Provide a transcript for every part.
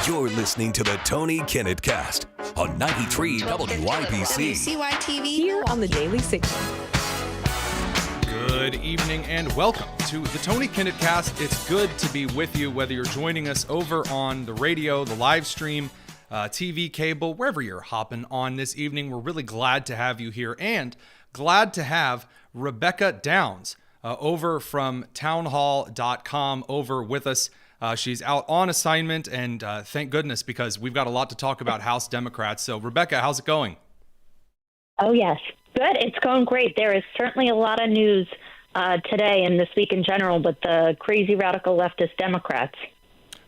You're listening to the Tony Kinnett Cast on 93 WYPC. WCYTV Here on the Daily Signal. Good evening and welcome to the Tony Kinnett Cast. It's good to be with you, whether you're joining us over on the radio, the live stream, TV, cable, wherever you're hopping on this evening. We're really glad to have you here and glad to have Rebecca Downs over from townhall.com over with us. She's out on assignment, and thank goodness, because we've got a lot to talk about House Democrats. So, Rebecca, how's it going? Oh, yes. Good. It's going great. There is certainly a lot of news today and this week in general with the crazy radical leftist Democrats.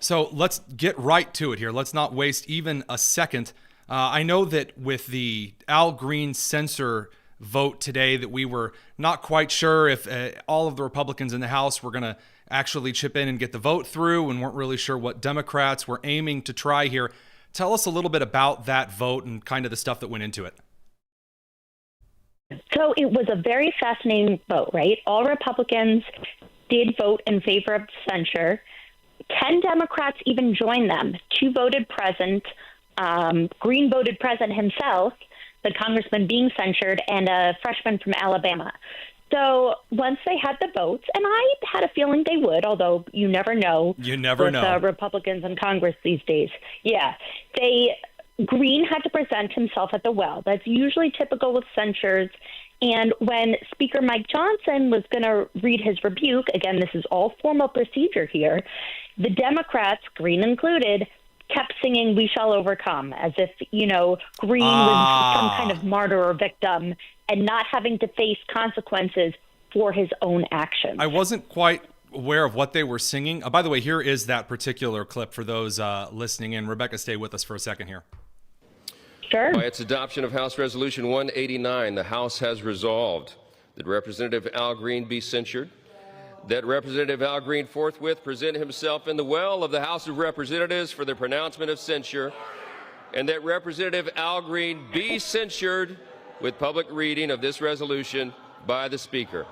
So let's get right to it here. Let's not waste even a second. I know that with the Al Green censor vote today that we were not quite sure if all of the Republicans in the House were going to actually chip in and get the vote through, and weren't really sure what Democrats were aiming to try here. Tell us a little bit about that vote and kind of the stuff that went into it. So it was a very fascinating vote, right? All Republicans did vote in favor of censure. 10 Democrats even joined them. 2 voted present. Green voted present himself, the congressman being censured, and a freshman from Alabama. So once they had the votes, and I had a feeling they would, although you never know. You never know. With Republicans in Congress these days. Yeah. Green had to present himself at the well. That's usually typical with censures. And when Speaker Mike Johnson was going to read his rebuke, again, this is all formal procedure here, the Democrats, Green included, kept singing "We Shall Overcome," as if, Green was some kind of martyr or victim and not having to face consequences for his own actions. I wasn't quite aware of what they were singing. By the way, here is that particular clip for those listening in. Rebecca, stay with us for a second here. Sure. By its adoption of House Resolution 189, the House has resolved that Representative Al Green be censured, that Representative Al Green forthwith present himself in the well of the House of Representatives for the pronouncement of censure, and that Representative Al Green be censured with public reading of this resolution by the Speaker.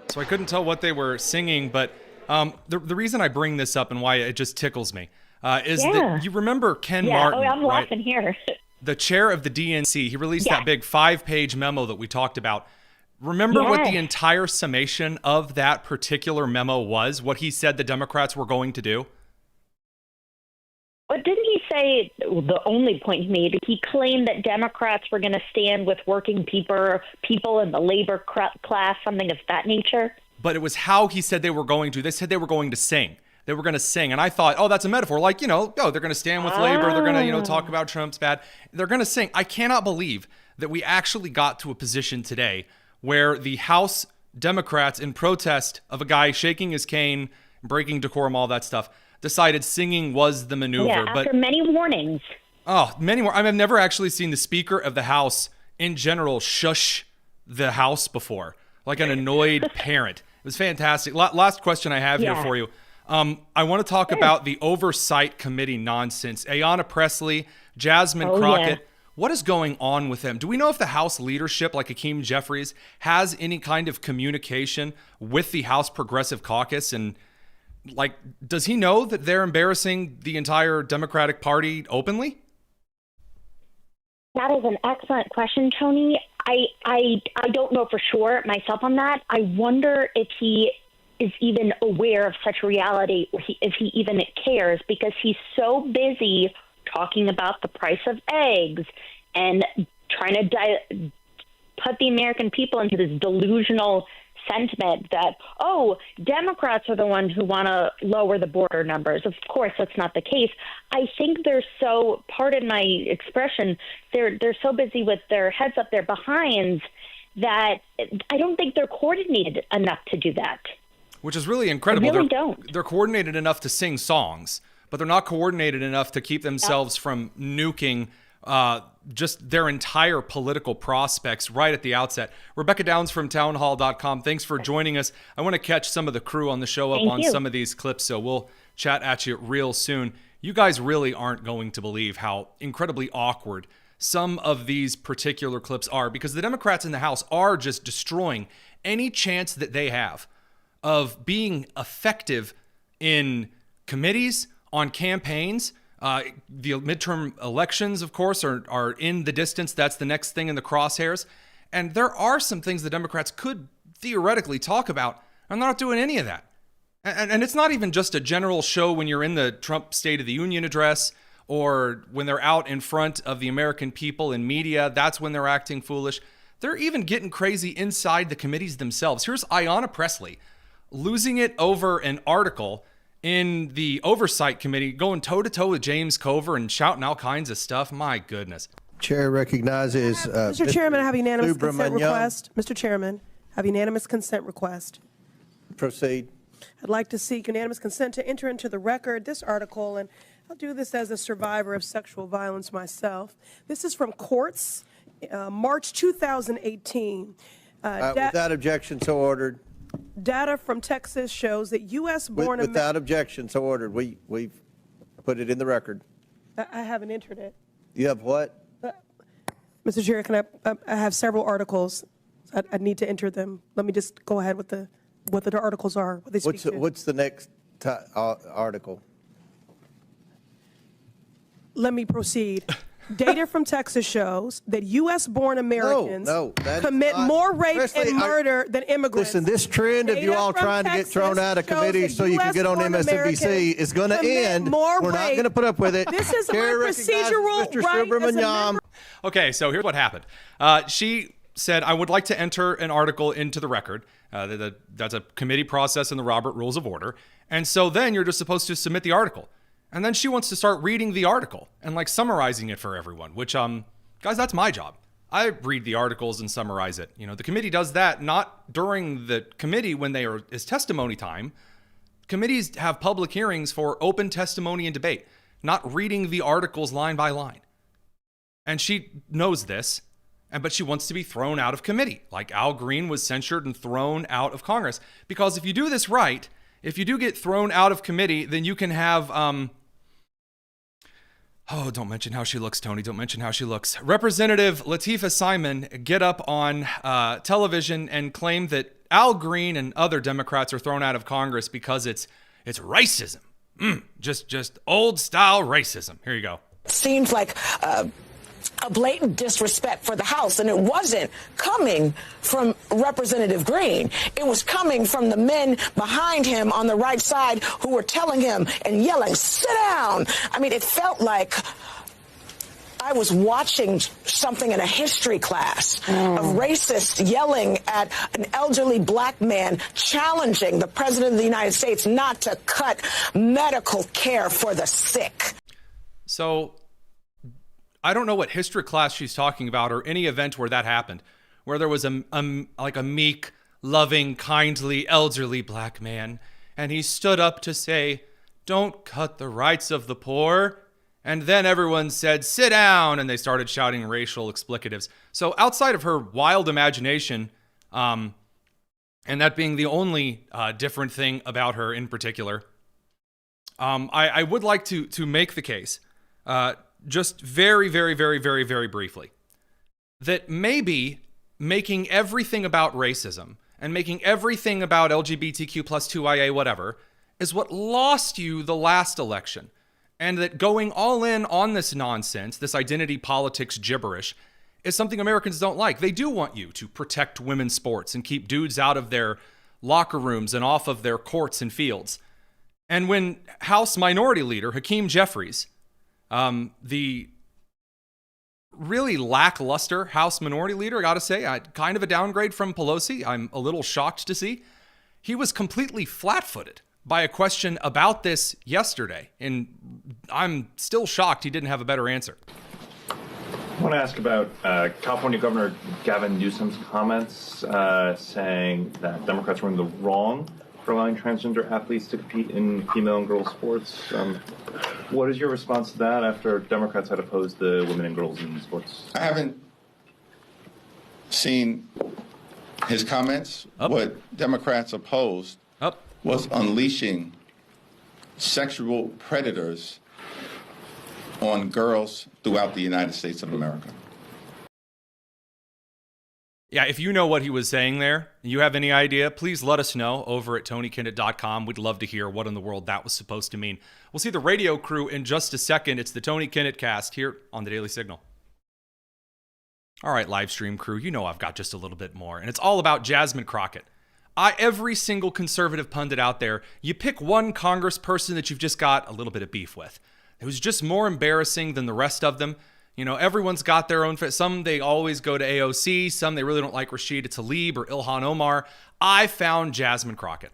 So I couldn't tell what they were singing, but the reason I bring this up and why it just tickles me is that you remember Ken Martin, I'm right? laughing here. The chair of the DNC. He released that big 5-page memo that we talked about. Remember what the entire summation of that particular memo was, what he said the Democrats were going to do? But didn't he say, the only point he made, he claimed that Democrats were going to stand with working people in the labor class, something of that nature? But it was how he said they were going to. They said they were going to sing. They were going to sing. And I thought, oh, that's a metaphor. Like, they're going to stand with labor. They're going to, talk about Trump's bad. They're going to sing. I cannot believe that we actually got to a position today where the House Democrats, in protest of a guy shaking his cane, breaking decorum, all that stuff, decided singing was the maneuver. Yeah, after many warnings. Oh, many more. I've never actually seen the Speaker of the House in general shush the House before, like an annoyed parent. It was fantastic. Last question I have here for you. I want to talk about the Oversight Committee nonsense. Ayanna Pressley, Jasmine Crockett. Yeah. What is going on with them? Do we know if the House leadership, like Hakeem Jeffries, has any kind of communication with the House Progressive Caucus? And does he know that they're embarrassing the entire Democratic Party openly? That is an excellent question, Tony. I don't know for sure myself on that. I wonder if he is even aware of such reality, if he even cares, because he's so busy talking about the price of eggs and trying to put the American people into this delusional sentiment that, Democrats are the ones who want to lower the border numbers. Of course, that's not the case. I think they're so, pardon my expression, they're so busy with their heads up their behinds that I don't think they're coordinated enough to do that. Which is really incredible. I really don't. They're coordinated enough to sing songs, but they're not coordinated enough to keep themselves from nuking just their entire political prospects right at the outset. Rebecca Downs from townhall.com. Thanks for joining us. I want to catch some of the crew on the show up on some of these clips, so we'll chat at you real soon. You guys really aren't going to believe how incredibly awkward some of these particular clips are, because the Democrats in the House are just destroying any chance that they have of being effective in committees, on campaigns, The midterm elections, of course, are in the distance. That's the next thing in the crosshairs. And there are some things the Democrats could theoretically talk about, and they're not doing any of that. And it's not even just a general show when you're in the Trump State of the Union address or when they're out in front of the American people in media. That's when they're acting foolish. They're even getting crazy inside the committees themselves. Here's Ayanna Pressley losing it over an article in the Oversight Committee, going toe-to-toe with James Cover and shouting all kinds of stuff. My goodness. Chair recognizes Mr. Chairman, I have unanimous consent request. Mr. Chairman, I have unanimous consent request. Proceed. I'd like to seek unanimous consent to enter into the record this article, and I'll do this as a survivor of sexual violence myself. This is from Courts, March 2018. Without objection, so ordered. Data from Texas shows that U.S.-born... Without objection, so ordered. We've put it in the record. I haven't entered it. You have what? Mr. Chair, can I have several articles. I need to enter them. Let me just go ahead with what the articles are. What they speak to. What's the next article? Let me proceed. Data from Texas shows that U.S.-born Americans commit more rape and murder than immigrants. Listen, this trend of you all trying to get thrown out of committees so you can get on MSNBC is going to end. We're not going to put up with it. This is my procedural right. Okay, so here's what happened. She said, I would like to enter an article into the record. That's a committee process in the Robert Rules of Order. And so then you're just supposed to submit the article. And then she wants to start reading the article and like summarizing it for everyone, which, guys, that's my job. I read the articles and summarize it. You know, the committee does that not during the committee when is testimony time. Committees have public hearings for open testimony and debate, not reading the articles line by line. And she knows this, but she wants to be thrown out of committee, like Al Green was censured and thrown out of Congress. Because if you do this right, if you do get thrown out of committee, then you can have... Oh, don't mention how she looks, Tony. Don't mention how she looks. Representative Latifah Simon get up on television and claim that Al Green and other Democrats are thrown out of Congress because it's racism. Just old style racism. Here you go. Seems like a blatant disrespect for the House, and it wasn't coming from Representative Green. It was coming from the men behind him on the right side who were telling him and yelling, "Sit down." I mean, it felt like I was watching something in a history class of racists yelling at an elderly black man challenging the president of the United States not to cut medical care for the sick. So I don't know what history class she's talking about or any event where that happened, where there was like a meek, loving, kindly, elderly black man, and he stood up to say, "Don't cut the rights of the poor." And then everyone said, "Sit down," and they started shouting racial explicatives. So outside of her wild imagination, and that being the only different thing about her in particular, I would like to make the case, just very, very, very, very, very briefly, that maybe making everything about racism and making everything about LGBTQ plus 2IA whatever is what lost you the last election. And that going all in on this nonsense, this identity politics gibberish, is something Americans don't like. They do want you to protect women's sports and keep dudes out of their locker rooms and off of their courts and fields. And when House Minority Leader Hakeem Jeffries, the really lackluster House Minority Leader, I gotta say, kind of a downgrade from Pelosi, I'm a little shocked to see, he was completely flat-footed by a question about this yesterday, and I'm still shocked he didn't have a better answer. I want to ask about California Governor Gavin Newsom's comments saying that Democrats were in the wrong for allowing transgender athletes to compete in female and girls sports. What is your response to that after Democrats had opposed the women and girls in sports? I haven't seen his comments. What Democrats opposed was unleashing sexual predators on girls throughout the United States of America. Yeah, if you know what he was saying there, you have any idea, please let us know over at TonyKinnett.com. We'd love to hear what in the world that was supposed to mean. We'll see the radio crew in just a second. It's the Tony Kinnett Cast here on the Daily Signal. All right, live stream crew, you know I've got just a little bit more, and it's all about Jasmine Crockett. Every single conservative pundit out there, you pick one congressperson that you've just got a little bit of beef with, who's just more embarrassing than the rest of them. You know, everyone's got their own. Some they always go to AOC. Some they really don't like Rashida Tlaib or Ilhan Omar. I found Jasmine Crockett,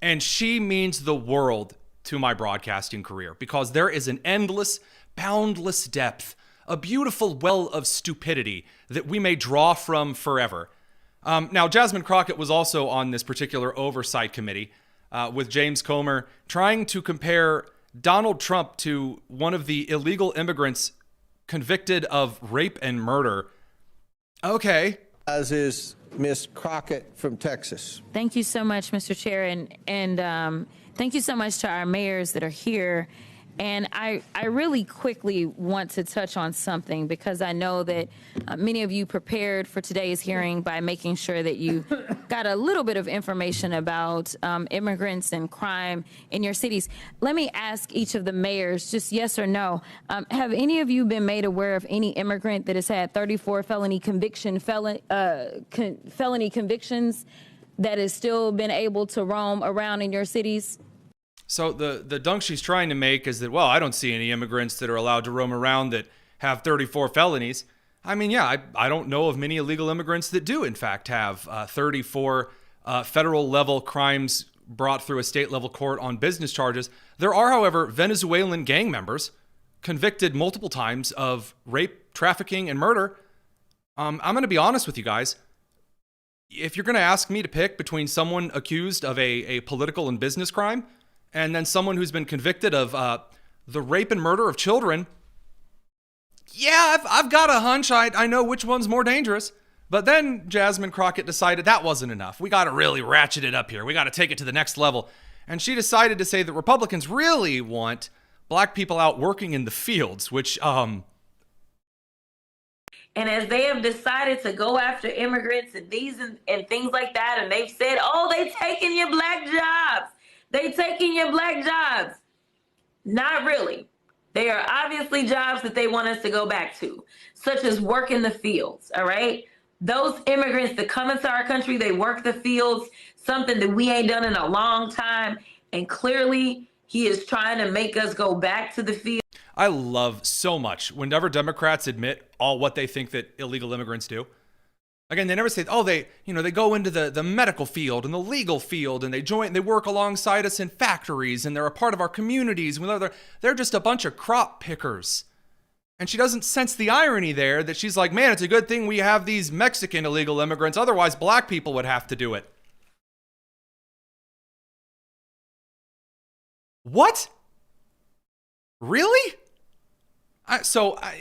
and she means the world to my broadcasting career because there is an endless, boundless depth, a beautiful well of stupidity that we may draw from forever. Now, Jasmine Crockett was also on this particular Oversight committee with James Comer, trying to compare Donald Trump to one of the illegal immigrants convicted of rape and murder. Okay. As is Miss Crockett from Texas. Thank you so much, Mr. Chair, and thank you so much to our mayors that are here. And I really quickly want to touch on something because I know that many of you prepared for today's hearing by making sure that you got a little bit of information about immigrants and crime in your cities. Let me ask each of the mayors, just yes or no. Have any of you been made aware of any immigrant that has had 34 felony convictions that has still been able to roam around in your cities? So the dunk she's trying to make is that, well, I don't see any immigrants that are allowed to roam around that have 34 felonies. I mean, yeah, I don't know of many illegal immigrants that do, in fact, have 34 federal level crimes brought through a state level court on business charges. There are, however, Venezuelan gang members convicted multiple times of rape, trafficking, and murder. I'm going to be honest with you guys. If you're going to ask me to pick between someone accused of a political and business crime and then someone who's been convicted of the rape and murder of children, yeah, I've got a hunch. I know which one's more dangerous. But then Jasmine Crockett decided that wasn't enough. We got to really ratchet it up here. We got to take it to the next level. And she decided to say that Republicans really want black people out working in the fields, which, And as they have decided to go after immigrants and things like that, and they've said, oh, they taking your black jobs. They taking your black jobs. Not really. They are obviously jobs that they want us to go back to, such as work in the fields, all right? Those immigrants that come into our country, they work the fields, something that we ain't done in a long time. And clearly, he is trying to make us go back to the field. I love so much whenever Democrats admit all what they think that illegal immigrants do. Again, they never say, oh, they go into the medical field and the legal field and they work alongside us in factories and they're a part of our communities. They're just a bunch of crop pickers. And she doesn't sense the irony there that she's like, man, it's a good thing we have these Mexican illegal immigrants. Otherwise, black people would have to do it. What? Really?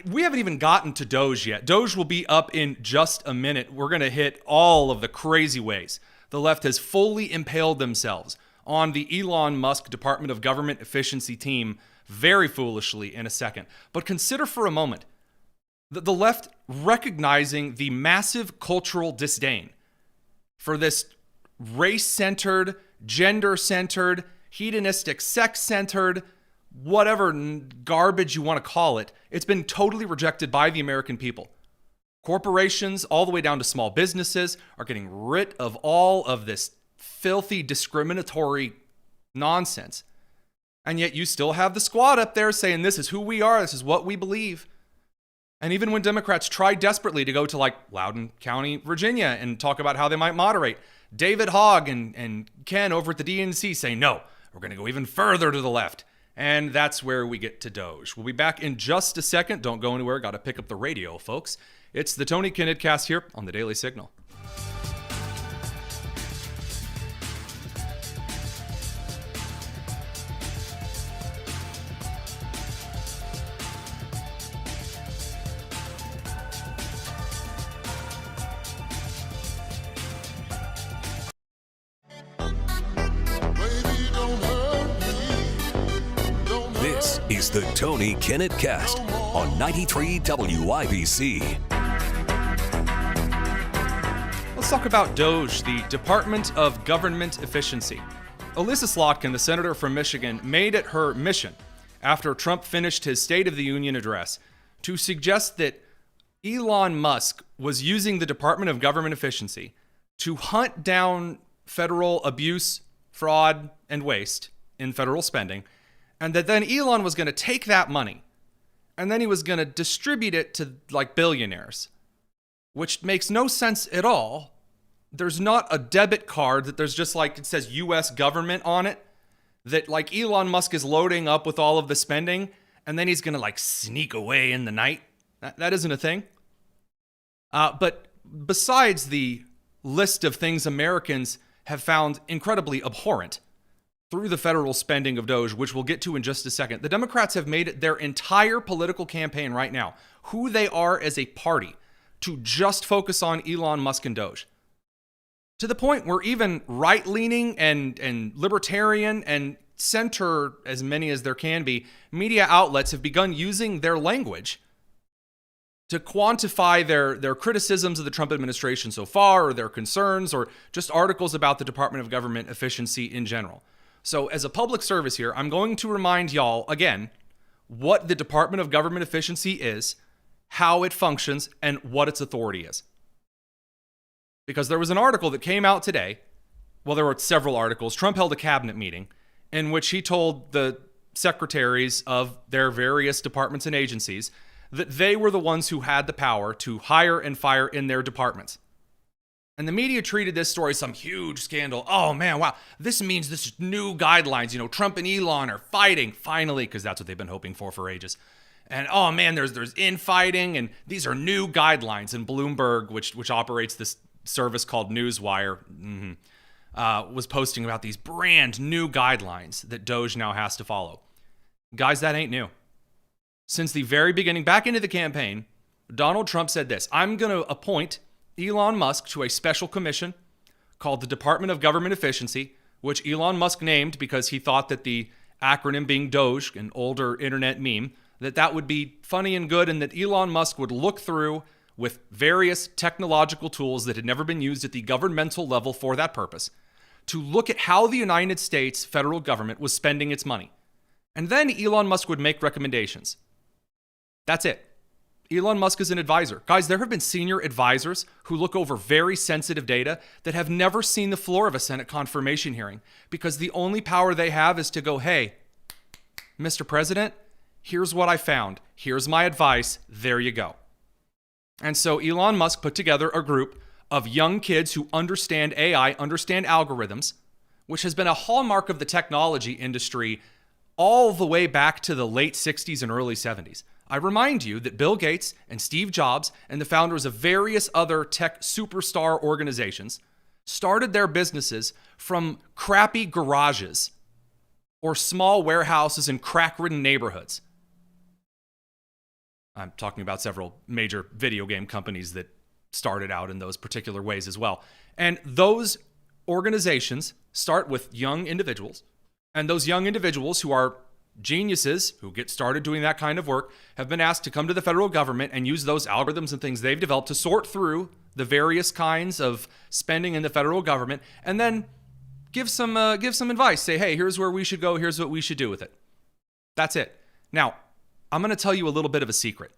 We haven't even gotten to DOGE yet. DOGE will be up in just a minute. We're going to hit all of the crazy ways the left has fully impaled themselves on the Elon Musk Department of Government Efficiency team very foolishly in a second. But consider for a moment the left recognizing the massive cultural disdain for this race-centered, gender-centered, hedonistic, sex-centered, whatever garbage you want to call it. It's been totally rejected by the American people. Corporations, all the way down to small businesses, are getting rid of all of this filthy, discriminatory nonsense. And yet you still have the squad up there saying this is who we are, this is what we believe. And even when Democrats try desperately to go to like Loudoun County, Virginia, and talk about how they might moderate, David Hogg and Ken over at the DNC say, no, we're going to go even further to the left. And that's where we get to DOGE. We'll be back in just a second. Don't go anywhere. Got to pick up the radio, folks. It's the Tony Kinnett Cast here on the Daily Signal. This is the Tony Kinnett Cast on 93 WIBC. Let's talk about DOGE, the Department of Government Efficiency. Elissa Slotkin, the senator from Michigan, made it her mission after Trump finished his State of the Union address to suggest that Elon Musk was using the Department of Government Efficiency to hunt down federal abuse, fraud, and waste in federal spending, and that then Elon was going to take that money and then he was going to distribute it to like billionaires, which makes no sense at all. There's not a debit card that there's just like, it says US government on it, that like Elon Musk is loading up with all of the spending and then he's going to like sneak away in the night. That isn't a thing. But besides the list of things Americans have found incredibly abhorrent through the federal spending of DOGE, which we'll get to in just a second, the Democrats have made it their entire political campaign right now, who they are as a party, to just focus on Elon Musk and DOGE. To the point where even right-leaning and libertarian and center, as many as there can be, media outlets have begun using their language to quantify their criticisms of the Trump administration so far, or their concerns, or just articles about the Department of Government Efficiency in general. So as a public service here, I'm going to remind y'all again what the Department of Government Efficiency is, how it functions, and what its authority is. Because there was an article that came out today. Well, there were several articles. Trump held a cabinet meeting in which he told the secretaries of their various departments and agencies that they were the ones who had the power to hire and fire in their departments. And the media treated this story as some huge scandal. Oh man, wow, this means this is new guidelines. You know, Trump and Elon are fighting finally, because that's what they've been hoping for ages. And oh man, there's infighting, and these are new guidelines. And Bloomberg, which operates this service called Newswire, was posting about these brand new guidelines that DOGE now has to follow. Guys, that ain't new. Since the very beginning, back into the campaign, Donald Trump said this: I'm going to appoint Elon Musk to a special commission called the Department of Government Efficiency, which Elon Musk named because he thought that the acronym being DOGE, an older internet meme, that would be funny and good, and that Elon Musk would look through with various technological tools that had never been used at the governmental level for that purpose, to look at how the United States federal government was spending its money. And then Elon Musk would make recommendations. That's it. Elon Musk is an advisor. Guys, there have been senior advisors who look over very sensitive data that have never seen the floor of a Senate confirmation hearing, because the only power they have is to go, hey, Mr. President, here's what I found. Here's my advice. There you go. And so Elon Musk put together a group of young kids who understand AI, understand algorithms, which has been a hallmark of the technology industry all the way back to the late 60s and early 70s. I remind you that Bill Gates and Steve Jobs and the founders of various other tech superstar organizations started their businesses from crappy garages or small warehouses in crack-ridden neighborhoods. I'm talking about several major video game companies that started out in those particular ways as well. And those organizations start with young individuals, and those young individuals who are geniuses who get started doing that kind of work have been asked to come to the federal government and use those algorithms and things they've developed to sort through the various kinds of spending in the federal government, and then give some advice. Say, hey, here's where we should go. Here's what we should do with it. That's it. Now, I'm going to tell you a little bit of a secret.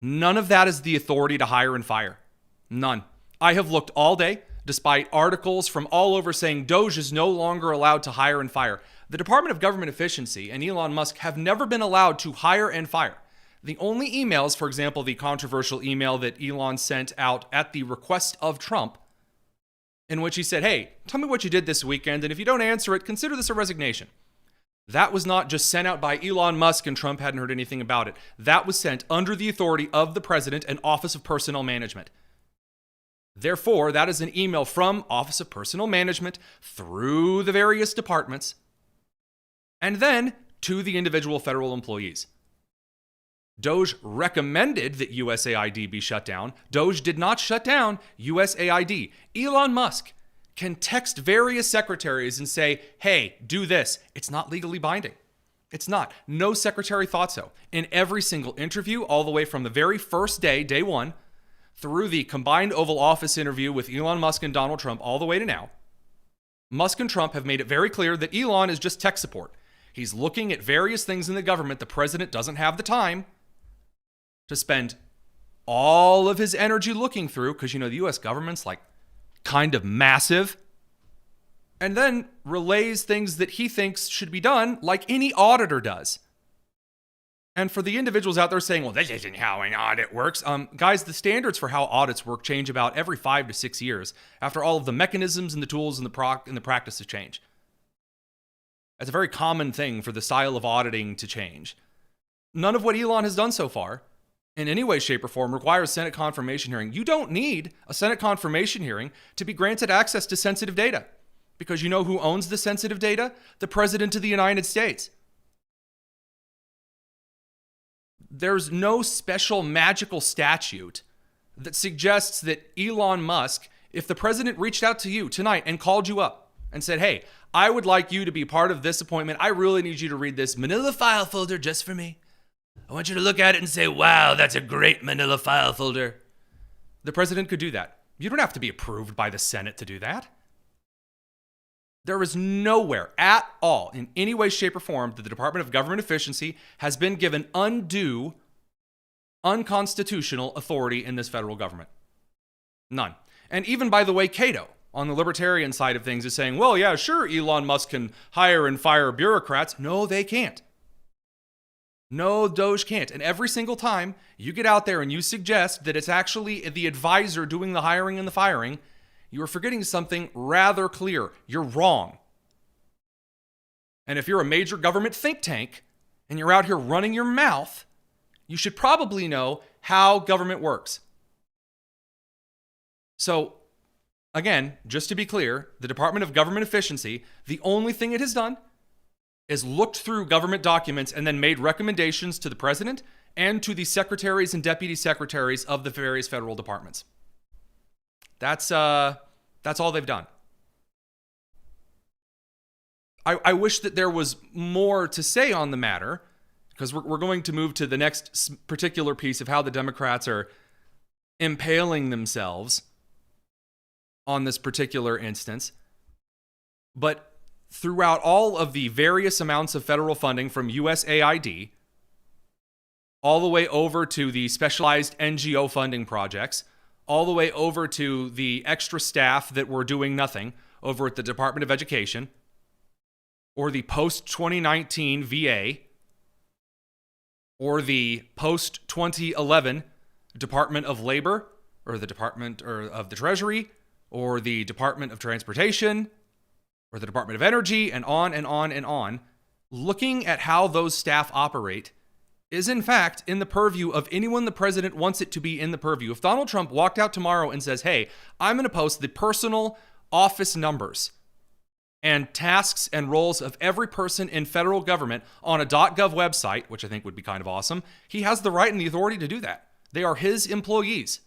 None of that is the authority to hire and fire. None. I have looked all day, despite articles from all over saying DOGE is no longer allowed to hire and fire. The Department of Government Efficiency and Elon Musk have never been allowed to hire and fire. The only emails, for example, the controversial email that Elon sent out at the request of Trump, in which he said, hey, tell me what you did this weekend, and if you don't answer it, consider this a resignation. That was not just sent out by Elon Musk and Trump hadn't heard anything about it. That was sent under the authority of the President and Office of Personnel Management. Therefore, that is an email from Office of Personnel Management through the various departments and then to the individual federal employees. DOGE recommended that USAID be shut down. DOGE did not shut down USAID. Elon Musk can text various secretaries and say, hey, do this. It's not legally binding. It's not. No secretary thought so. In every single interview, all the way from the very first day, day one, through the combined Oval Office interview with Elon Musk and Donald Trump all the way to now, Musk and Trump have made it very clear that Elon is just tech support. He's looking at various things in the government the president doesn't have the time to spend all of his energy looking through, because, the U.S. government's like kind of massive, and then relays things that he thinks should be done like any auditor does. And for the individuals out there saying, well, this isn't how an audit works. Guys, the standards for how audits work change about every 5 to 6 years after all of the mechanisms and the tools and the practices change. That's a very common thing for the style of auditing to change. None of what Elon has done so far in any way, shape, or form requires Senate confirmation hearing. You don't need a Senate confirmation hearing to be granted access to sensitive data, because you know who owns the sensitive data? The President of the United States. There's no special magical statute that suggests that Elon Musk, if the president reached out to you tonight and called you up and said, hey, I would like you to be part of this appointment. I really need you to read this manila file folder just for me. I want you to look at it and say, wow, that's a great manila file folder. The president could do that. You don't have to be approved by the Senate to do that. There is nowhere at all, in any way, shape, or form, that the Department of Government Efficiency has been given undue, unconstitutional authority in this federal government. None. And even, by the way, Cato, on the libertarian side of things, is saying, well, yeah, sure, Elon Musk can hire and fire bureaucrats. No, they can't. No, DOGE can't. And every single time you get out there and you suggest that it's actually the advisor doing the hiring and the firing, you are forgetting something rather clear. You're wrong. And if you're a major government think tank and you're out here running your mouth, you should probably know how government works. So, again, just to be clear, the Department of Government Efficiency, the only thing it has done is looked through government documents and then made recommendations to the president and to the secretaries and deputy secretaries of the various federal departments. That's all they've done. I wish that there was more to say on the matter, because we're going to move to the next particular piece of how the Democrats are impaling themselves on this particular instance. But throughout all of the various amounts of federal funding from USAID, all the way over to the specialized NGO funding projects, all the way over to the extra staff that were doing nothing over at the Department of Education, or the post-2019 VA, or the post-2011 Department of Labor, or the Department of the Treasury, or the Department of Transportation, or the Department of Energy, and on and on and on. Looking at how those staff operate is in fact in the purview of anyone the president wants it to be in the purview. If Donald Trump walked out tomorrow and says, hey, I'm going to post the personal office numbers and tasks and roles of every person in federal government on a .gov website, which I think would be kind of awesome, he has the right and the authority to do that. They are his employees.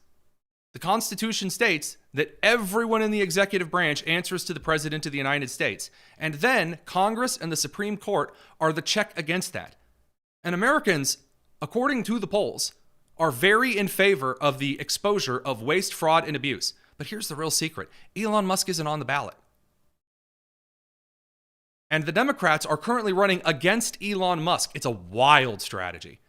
The Constitution states that everyone in the executive branch answers to the President of the United States. And then Congress and the Supreme Court are the check against that. And Americans, according to the polls, are very in favor of the exposure of waste, fraud, and abuse. But here's the real secret. Elon Musk isn't on the ballot. And the Democrats are currently running against Elon Musk. It's a wild strategy.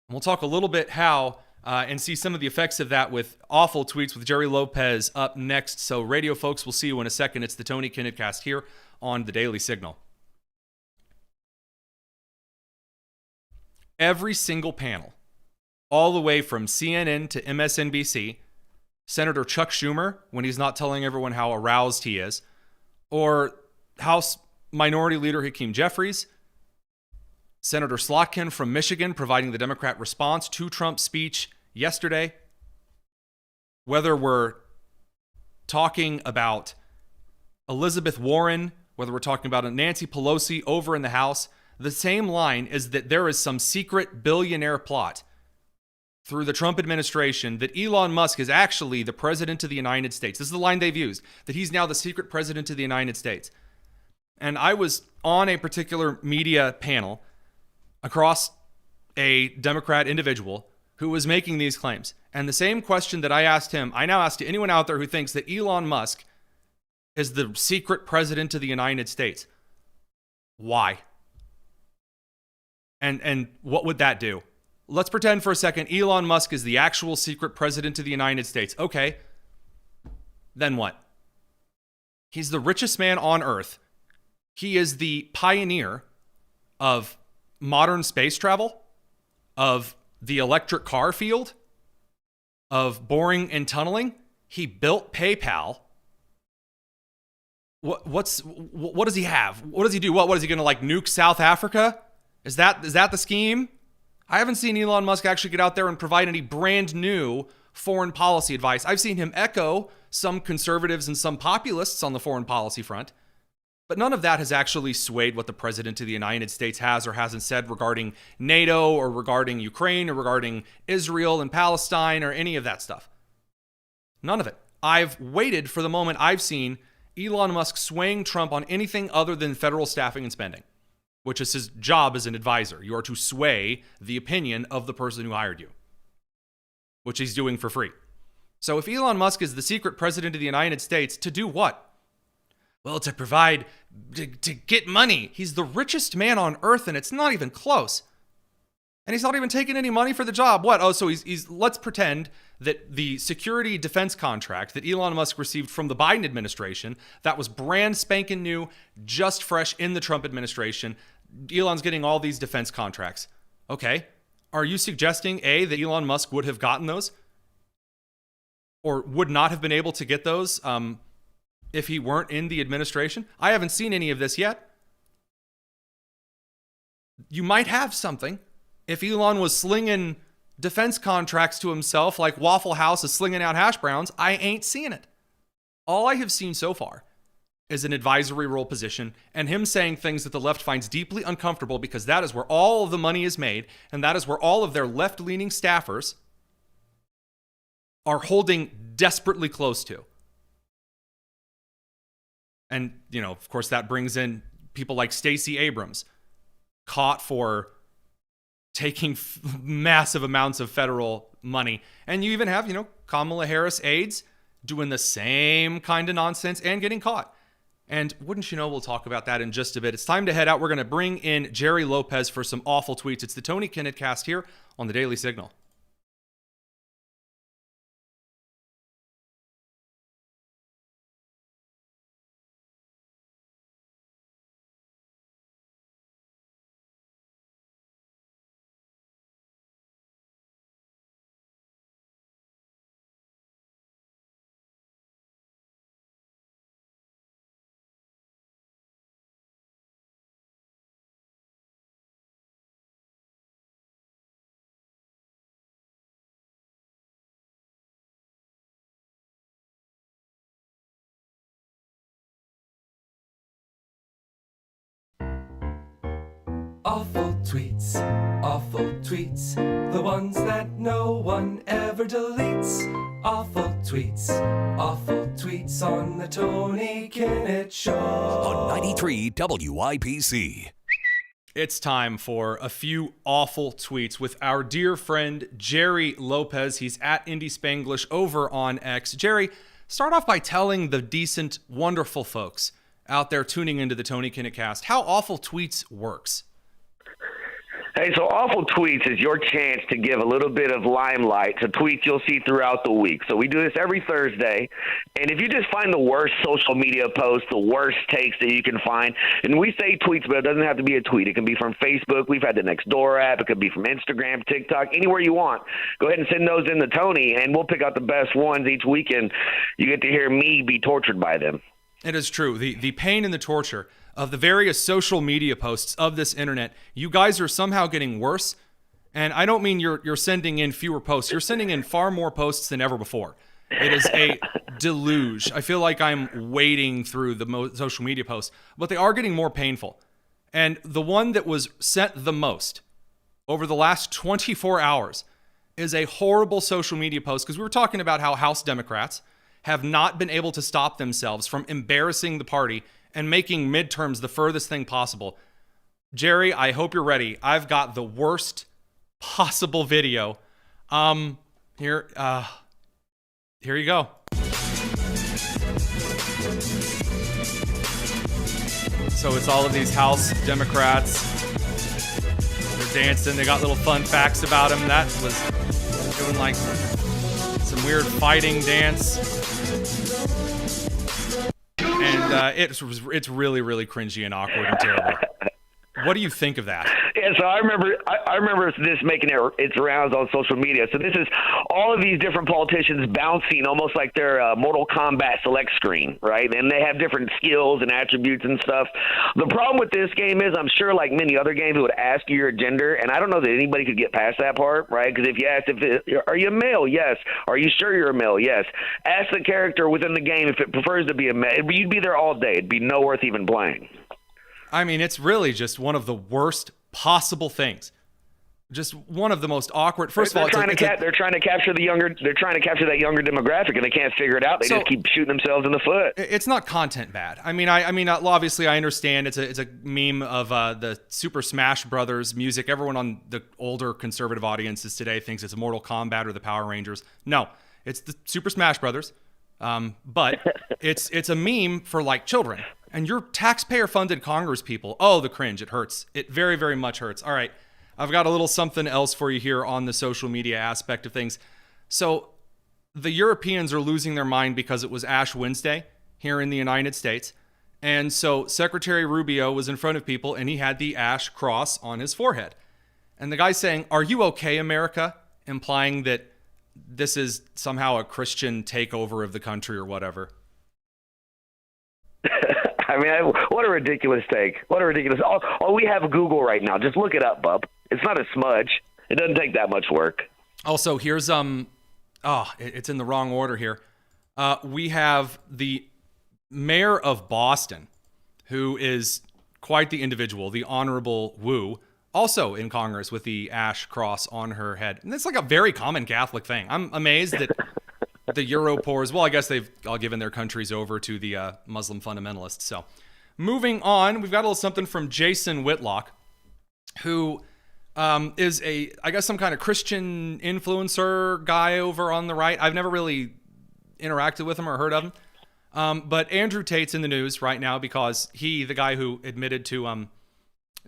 And we'll talk a little bit how and see some of the effects of that with awful tweets with Jerry Lopez up next. So radio folks, we'll see you in a second. It's the Tony Kinnett Cast here on the Daily Signal. Every single panel, all the way from CNN to MSNBC, Senator Chuck Schumer, when he's not telling everyone how aroused he is, or House Minority Leader Hakeem Jeffries, Senator Slotkin from Michigan providing the Democrat response to Trump's speech yesterday, whether we're talking about Elizabeth Warren, whether we're talking about Nancy Pelosi over in the House, the same line is that there is some secret billionaire plot through the Trump administration that Elon Musk is actually the president of the United States. This is the line they've used, that he's now the secret president of the United States. And I was on a particular media panel across a Democrat individual who was making these claims. And the same question that I asked him, I now ask to anyone out there who thinks that Elon Musk is the secret president of the United States. Why? And what would that do? Let's pretend for a second Elon Musk is the actual secret president of the United States. Okay. Then what? He's the richest man on Earth. He is the pioneer of modern space travel, of the electric car field, of boring and tunneling. He built PayPal. What does he have? What does he do? What is he going to nuke South Africa? Is that the scheme? I haven't seen Elon Musk actually get out there and provide any brand new foreign policy advice. I've seen him echo some conservatives and some populists on the foreign policy front, but none of that has actually swayed what the president of the United States has or hasn't said regarding NATO or regarding Ukraine or regarding Israel and Palestine or any of that stuff. None of it. I've waited for the moment I've seen Elon Musk swaying Trump on anything other than federal staffing and spending, which is his job as an advisor. You are to sway the opinion of the person who hired you, which he's doing for free. So if Elon Musk is the secret president of the United States, to do what? Well, to provide, to get money. He's the richest man on earth, and it's not even close. And he's not even taking any money for the job. What? Oh, so he's let's pretend that the security defense contract that Elon Musk received from the Biden administration, that was brand spanking new, just fresh in the Trump administration. Elon's getting all these defense contracts. Okay. Are you suggesting, A, that Elon Musk would have gotten those? Or would not have been able to get those if he weren't in the administration? I haven't seen any of this yet. You might have something. If Elon was slinging defense contracts to himself like Waffle House is slinging out hash browns, I ain't seeing it. All I have seen so far is an advisory role position and him saying things that the left finds deeply uncomfortable because that is where all of the money is made and that is where all of their left-leaning staffers are holding desperately close to. And, of course, that brings in people like Stacey Abrams, caught for taking massive amounts of federal money. And you even have, Kamala Harris aides doing the same kind of nonsense and getting caught. And wouldn't you know, we'll talk about that in just a bit. It's time to head out. We're going to bring in Jerry Lopez for some awful tweets. It's the Tony Kinnett cast here on the Daily Signal. Awful tweets, the ones that no one ever deletes. Awful tweets on the Tony Kinnett Show. On 93 WIPC. It's time for a few awful tweets with our dear friend Jerry Lopez. He's at Indy Spanglish over on X. Jerry, start off by telling the decent, wonderful folks out there tuning into the Tony Kinnett cast how awful tweets works. Hey, so Awful Tweets is your chance to give a little bit of limelight to tweets you'll see throughout the week. So we do this every Thursday, and if you just find the worst social media posts, the worst takes that you can find, and we say tweets, but it doesn't have to be a tweet. It can be from Facebook. We've had the Nextdoor app. It could be from Instagram, TikTok, anywhere you want. Go ahead and send those in to Tony, and we'll pick out the best ones each week, and you get to hear me be tortured by them. It is true. The pain and the torture of the various social media posts of this internet, you guys are somehow getting worse. And I don't mean you're sending in fewer posts. You're sending in far more posts than ever before. It is a deluge. I feel like I'm wading through the social media posts, but they are getting more painful. And the one that was sent the most over the last 24 hours is a horrible social media post, because we were talking about how House Democrats have not been able to stop themselves from embarrassing the party and making midterms the furthest thing possible. Jerry, I hope you're ready. I've got the worst possible video. Here you go. So it's all of these House Democrats. They're dancing. They got little fun facts about them. That was doing like some weird fighting dance. And it's really, really cringy and awkward and terrible. What do you think of that? Yeah, so I remember this making its rounds on social media. So this is all of these different politicians bouncing almost like they're Mortal Kombat select screen, right? And they have different skills and attributes and stuff. The problem with this game is I'm sure like many other games it would ask you your gender, and I don't know that anybody could get past that part, right? Because if you asked are you a male? Yes. Are you sure you're a male? Yes. Ask the character within the game if it prefers to be a male. You'd be there all day. It'd be no worth even playing. I mean, it's really just one of the worst possible things. Just one of the most awkward. First of all, they're trying to capture that younger demographic, and they can't figure it out. They just keep shooting themselves in the foot. It's not content bad. I mean, obviously, I understand it's a meme of the Super Smash Brothers music. Everyone on the older conservative audiences today thinks it's Mortal Kombat or the Power Rangers. No, it's the Super Smash Brothers. But it's a meme for like children. And you're taxpayer-funded Congress people. Oh, the cringe. It hurts. It very, very much hurts. All right. I've got a little something else for you here on the social media aspect of things. So the Europeans are losing their mind because it was Ash Wednesday here in the United States. And so Secretary Rubio was in front of people, and he had the ash cross on his forehead. And the guy's saying, "Are you okay, America?" Implying that this is somehow a Christian takeover of the country or whatever. I mean, what a ridiculous take. What a ridiculous. Oh, we have Google right now. Just look it up, bub. It's not a smudge. It doesn't take that much work. Also, here's it's in the wrong order here. We have the mayor of Boston, who is quite the individual, the Honorable Wu, also in Congress with the ash cross on her head. And it's like a very common Catholic thing. I'm amazed that the Europores, well, I guess they've all given their countries over to the Muslim fundamentalists. So moving on, we've got a little something from Jason Whitlock, who is I guess some kind of Christian influencer guy over on the right. I've never really interacted with him or heard of him. But Andrew Tate's in the news right now because the guy who admitted to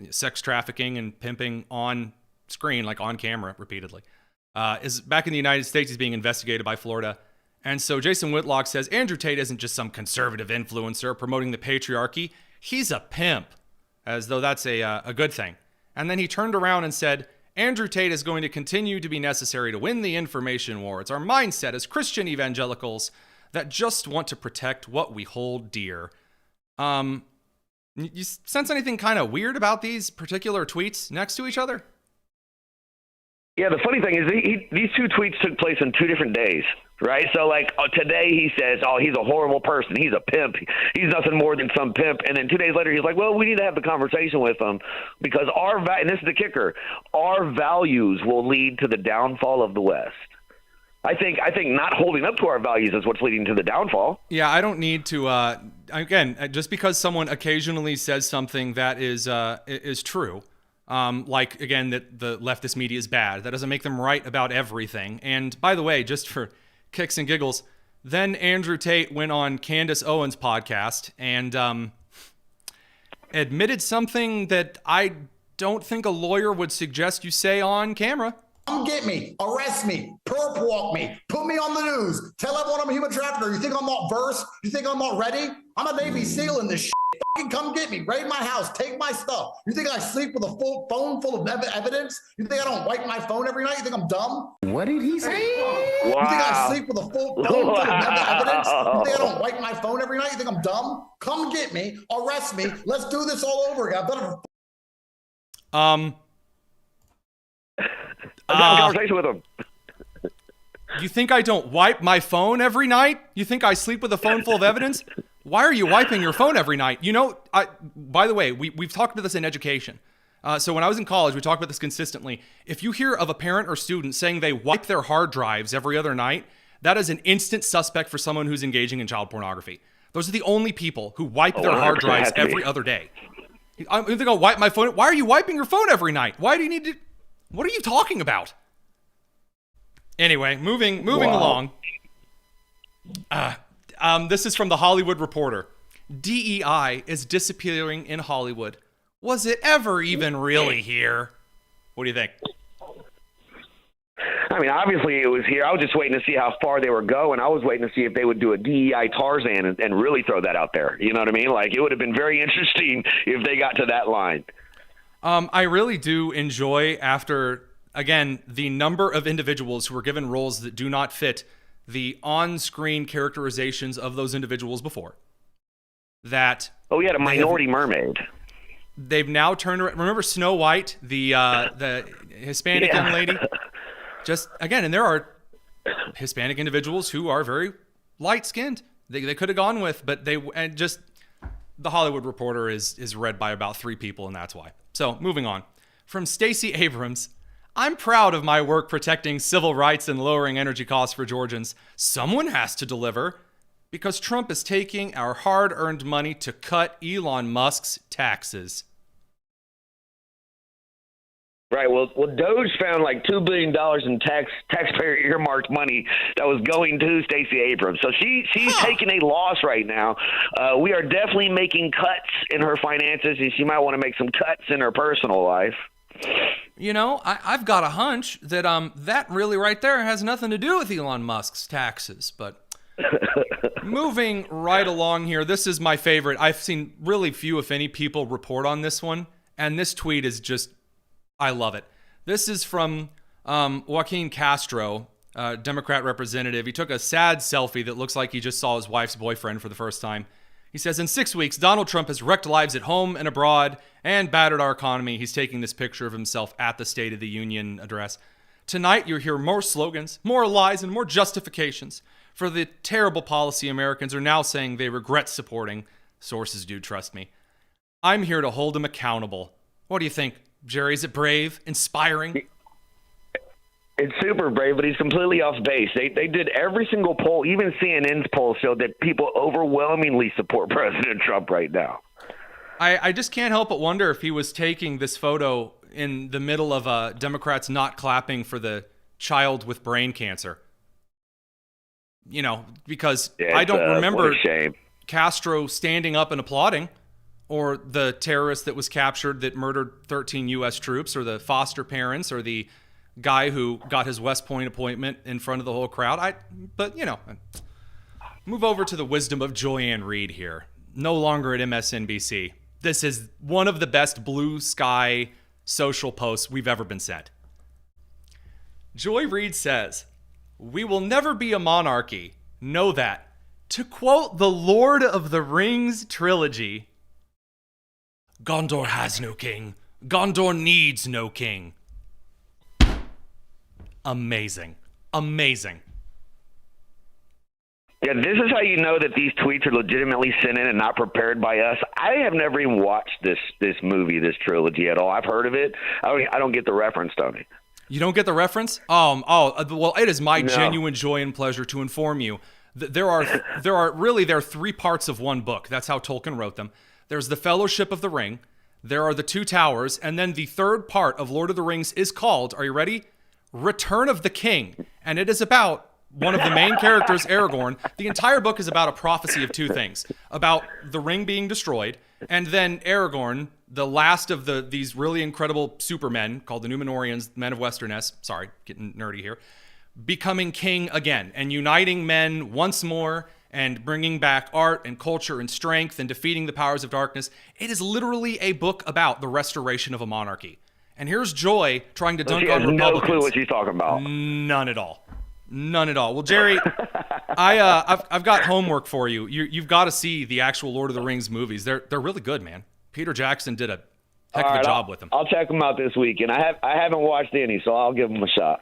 sex trafficking and pimping on screen, like on camera repeatedly, is back in the United States. He's being investigated by Florida. And so Jason Whitlock says Andrew Tate isn't just some conservative influencer promoting the patriarchy. He's a pimp, as though that's a good thing. And then he turned around and said, Andrew Tate is going to continue to be necessary to win the information war. It's our mindset as Christian evangelicals that just want to protect what we hold dear. You sense anything kind of weird about these particular tweets next to each other? Yeah, the funny thing is these two tweets took place on 2 different days, right? So, like, today he says, he's a horrible person. He's a pimp. He's nothing more than some pimp. And then 2 days later, he's like, well, we need to have the conversation with him because and this is the kicker, our values will lead to the downfall of the West. I think not holding up to our values is what's leading to the downfall. Yeah, I don't need to, again, just because someone occasionally says something that is true, like, again, that the leftist media is bad. That doesn't make them right about everything. And by the way, just for kicks and giggles, then Andrew Tate went on Candace Owens' podcast and admitted something that I don't think a lawyer would suggest you say on camera. Come get me, arrest me, perp walk me, put me on the news, tell everyone I'm a human trafficker. You think I'm not versed? You think I'm not ready? I'm a Navy SEAL in this shit. Fucking come get me, raid my house, take my stuff. You think I sleep with a full phone full of evidence? You think I don't wipe my phone every night? You think I'm dumb? What did he say? Wow. You think I sleep with a full phone full of evidence? You think I don't wipe my phone every night? You think I'm dumb? Come get me, arrest me. Let's do this all over again. I've had a conversation with him. You think I don't wipe my phone every night? You think I sleep with a phone full of evidence? Why are you wiping your phone every night? You know, by the way, we've talked about this in education. So when I was in college, we talked about this consistently. If you hear of a parent or student saying they wipe their hard drives every other night, that is an instant suspect for someone who's engaging in child pornography. Those are the only people who wipe their hard drives every other day. I think I'll wipe my phone. Why are you wiping your phone every night? Why do you need to... What are you talking about? Anyway, moving along. This is from the Hollywood Reporter. DEI is disappearing in Hollywood. Was it ever even really here? What do you think? I mean, obviously it was here. I was just waiting to see how far they were going. I was waiting to see if they would do a DEI Tarzan and really throw that out there. You know what I mean? Like, it would have been very interesting if they got to that line. I really do enjoy, after, again, the number of individuals who were given roles that do not fit the on-screen characterizations of those individuals before. That we had a minority mermaid. They've now turned around. Remember Snow White, the Hispanic young lady? Just, again, and there are Hispanic individuals who are very light-skinned. They could have gone with, but the Hollywood Reporter is read by about 3 people, and that's why. So, moving on. From Stacey Abrams, I'm proud of my work protecting civil rights and lowering energy costs for Georgians. Someone has to deliver, because Trump is taking our hard-earned money to cut Elon Musk's taxes. Right. Well, DOGE found like $2 billion in taxpayer earmarked money that was going to Stacey Abrams. So she's taking a loss right now. We are definitely making cuts in her finances, and she might want to make some cuts in her personal life. You know, I've got a hunch that that really right there has nothing to do with Elon Musk's taxes. But moving right along here, this is my favorite. I've seen really few, if any, people report on this one, and this tweet is just, I love it. This is from Joaquin Castro, Democrat representative. He took a sad selfie that looks like he just saw his wife's boyfriend for the first time. He says, in 6 weeks, Donald Trump has wrecked lives at home and abroad and battered our economy. He's taking this picture of himself at the State of the Union address. Tonight, you'll hear more slogans, more lies, and more justifications for the terrible policy Americans are now saying they regret supporting. Sources do, trust me. I'm here to hold him accountable. What do you think, Jerry? Is it brave, inspiring? It's super brave, but he's completely off base. They did every single poll, even CNN's poll showed that people overwhelmingly support President Trump right now. I just can't help but wonder if he was taking this photo in the middle of Democrats not clapping for the child with brain cancer. You know, because I don't remember Castro standing up and applauding, or the terrorist that was captured that murdered 13 U.S. troops, or the foster parents, or the guy who got his West Point appointment in front of the whole crowd. But, you know, move over to the wisdom of Joyanne Reid here. No longer at MSNBC. This is one of the best blue sky social posts we've ever been sent. Joy Reid says, "We will never be a monarchy. Know that." To quote the Lord of the Rings trilogy, Gondor has no king. Gondor needs no king. Amazing. Amazing. Yeah, this is how you know that these tweets are legitimately sent in and not prepared by us. I have never even watched this movie, this trilogy at all. I've heard of it. I don't get the reference, Tony. You don't get the reference? Well, it is my genuine joy and pleasure to inform you. There are 3 parts of one book. That's how Tolkien wrote them. There's the Fellowship of the Ring. There are the 2 Towers. And then the 3rd part of Lord of the Rings is called, are you ready? Return of the King. And it is about one of the main characters, Aragorn. The entire book is about a prophecy of 2 things. About the ring being destroyed, and then Aragorn, the last of these really incredible supermen called the Númenóreans, men of Westerness, sorry, getting nerdy here, becoming king again and uniting men once more and bringing back art and culture and strength and defeating the powers of darkness. It is literally a book about the restoration of a monarchy. And here's Joy trying to dunk on Republicans. No clue what she's talking about. None at all. None at all. Well, Jerry, I've got homework for you. You've got to see the actual Lord of the Rings movies. They're really good, man. Peter Jackson did a heck of a job with them. I'll check them out this weekend. I haven't watched any, so I'll give them a shot.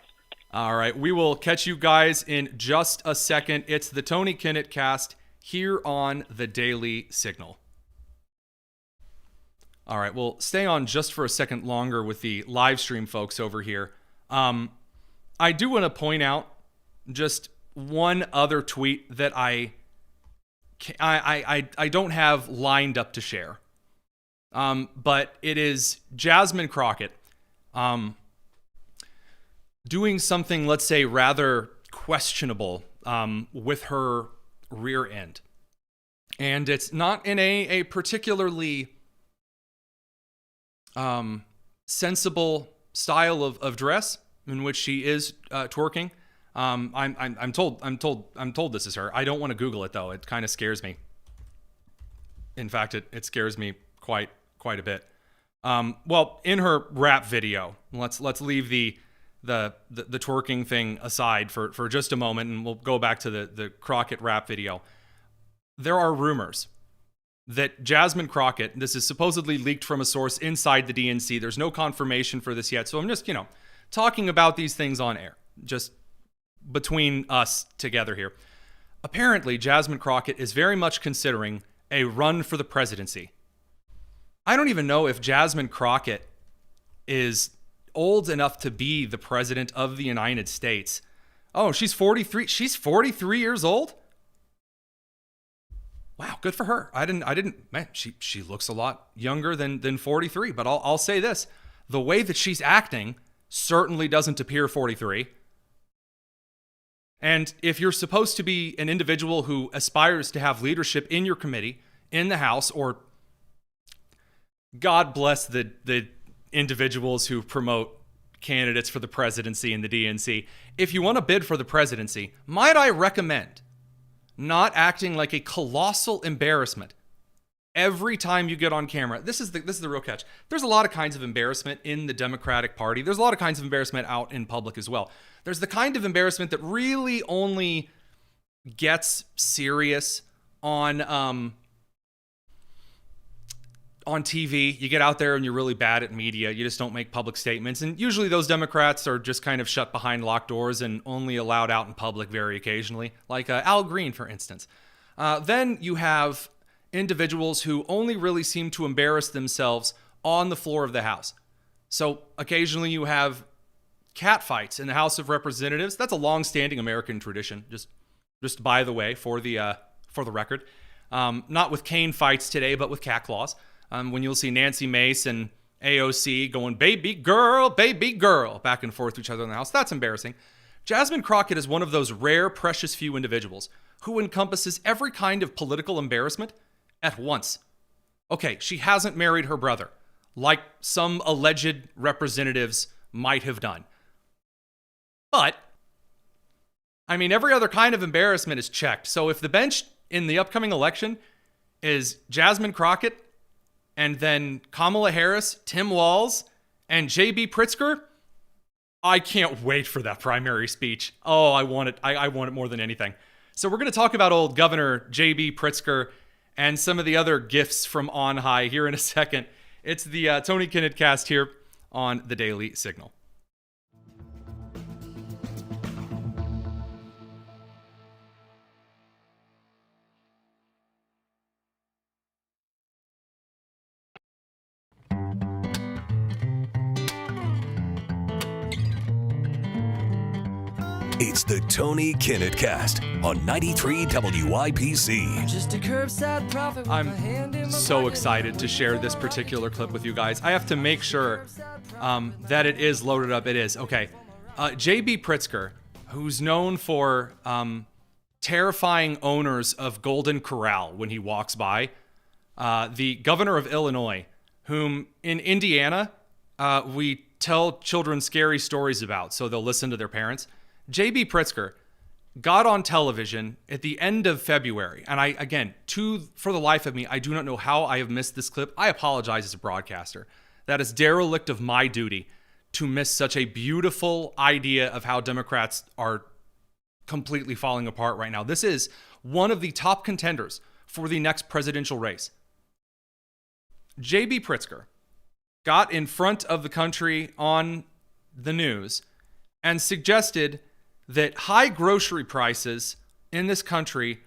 All right, we will catch you guys in just a second. It's the Tony Kinnett Cast here on the Daily Signal. All right, we'll stay on just for a second longer with the live stream folks over here. I do want to point out just one other tweet that I don't have lined up to share. But it is Jasmine Crockett. doing something, let's say, rather questionable with her rear end. And it's not in a particularly sensible style of dress in which she is twerking. I'm told this is her. I don't want to Google it though. It kind of scares me. In fact, it scares me quite a bit. Well, in her rap video, let's leave the twerking thing aside for just a moment, and we'll go back to the Crockett rap video. There are rumors that Jasmine Crockett, this is supposedly leaked from a source inside the DNC. There's no confirmation for this yet, so I'm just, talking about these things on air, just between us together here. Apparently, Jasmine Crockett is very much considering a run for the presidency. I don't even know if Jasmine Crockett is old enough to be the president of the United States. Oh, she's 43. She's 43 years old? Wow, good for her. Man, she looks a lot younger than 43, but I'll say this. The way that she's acting certainly doesn't appear 43. And if you're supposed to be an individual who aspires to have leadership in your committee, in the House, or God bless the individuals who promote candidates for the presidency in the DNC. If you want to bid for the presidency, might I recommend not acting like a colossal embarrassment every time you get on camera. This is the real catch. There's a lot of kinds of embarrassment in the Democratic Party. There's a lot of kinds of embarrassment out in public as well. There's the kind of embarrassment that really only gets serious on TV. You get out there and you're really bad at media. You just don't make public statements. And usually those Democrats are just kind of shut behind locked doors and only allowed out in public very occasionally, like Al Green, for instance. Then you have individuals who only really seem to embarrass themselves on the floor of the House. So occasionally you have cat fights in the House of Representatives. That's a long-standing American tradition, just by the way, for the record. Not with cane fights today, but with cat claws. When you'll see Nancy Mace and AOC going, baby girl, back and forth to each other in the House. That's embarrassing. Jasmine Crockett is one of those rare, precious few individuals who encompasses every kind of political embarrassment at once. Okay, she hasn't married her brother, like some alleged representatives might have done. But, I mean, every other kind of embarrassment is checked. So if the bench in the upcoming election is Jasmine Crockett, and then Kamala Harris, Tim Walz, and J.B. Pritzker, I can't wait for that primary speech. Oh, I want it. I want it more than anything. So we're going to talk about old Governor J.B. Pritzker and some of the other gifts from on high here in a second. It's the Tony Kinnett cast here on the Daily Signal. It's the Tony Kinnett cast on 93 WIPC. Just a curbside prophet. I'm so excited to share this particular clip with you guys. I have to make sure that it is loaded up. It is. Okay. J.B. Pritzker, who's known for terrifying owners of Golden Corral when he walks by, the governor of Illinois, whom in Indiana we tell children scary stories about so they'll listen to their parents. J.B. Pritzker got on television at the end of February. And for the life of me, I do not know how I have missed this clip. I apologize as a broadcaster. That is derelict of my duty to miss such a beautiful idea of how Democrats are completely falling apart right now. This is one of the top contenders for the next presidential race. J.B. Pritzker got in front of the country on the news and suggested that high grocery prices in this country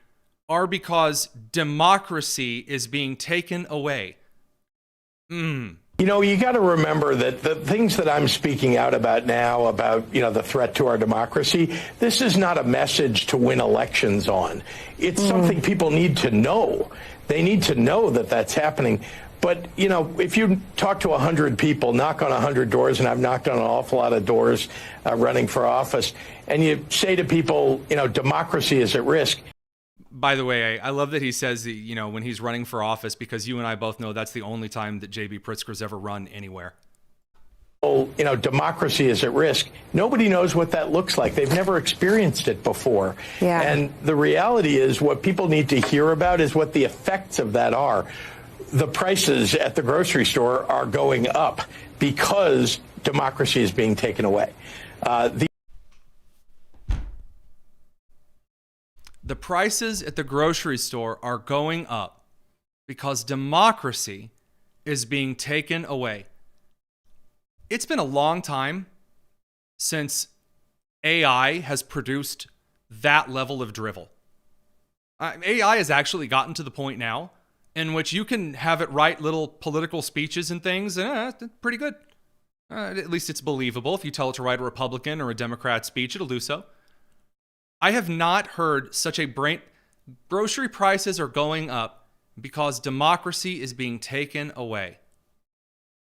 are because democracy is being taken away. You know, you got to remember that the things that I'm speaking out about now, about, the threat to our democracy, this is not a message to win elections on. It's something people need to know. They need to know that that's happening. But, you know, if you talk to 100 people, knock on 100 doors, and I've knocked on an awful lot of doors running for office, and you say to people, you know, democracy is at risk. By the way, I love that he says, you know, when he's running for office, because you and I both know that's the only time that J.B. Pritzker's ever run anywhere. You know, democracy is at risk. Nobody knows what that looks like. They've never experienced it before. Yeah. And the reality is what people need to hear about is what the effects of that are. The prices at the grocery store are going up because democracy is being taken away. The prices at the grocery store are going up because democracy is being taken away. It's been a long time since AI has produced that level of drivel. AI has actually gotten to the point now in which you can have it write little political speeches and things, and it's pretty good. At least it's believable. If you tell it to write a Republican or a Democrat speech, it'll do so. I have not heard such a grocery prices are going up because democracy is being taken away.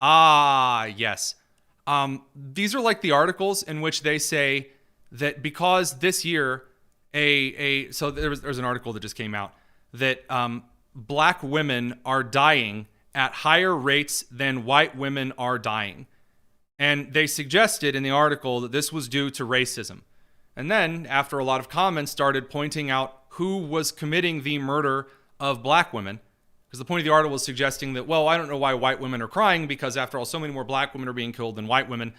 Ah, yes. These are like the articles in which they say that because this year, so there's an article that just came out that black women are dying at higher rates than white women are dying. And they suggested in the article that this was due to racism. And then, after a lot of comments started pointing out who was committing the murder of black women, because the point of the article was suggesting that, well, I don't know why white women are crying, because after all, so many more black women are being killed than white women.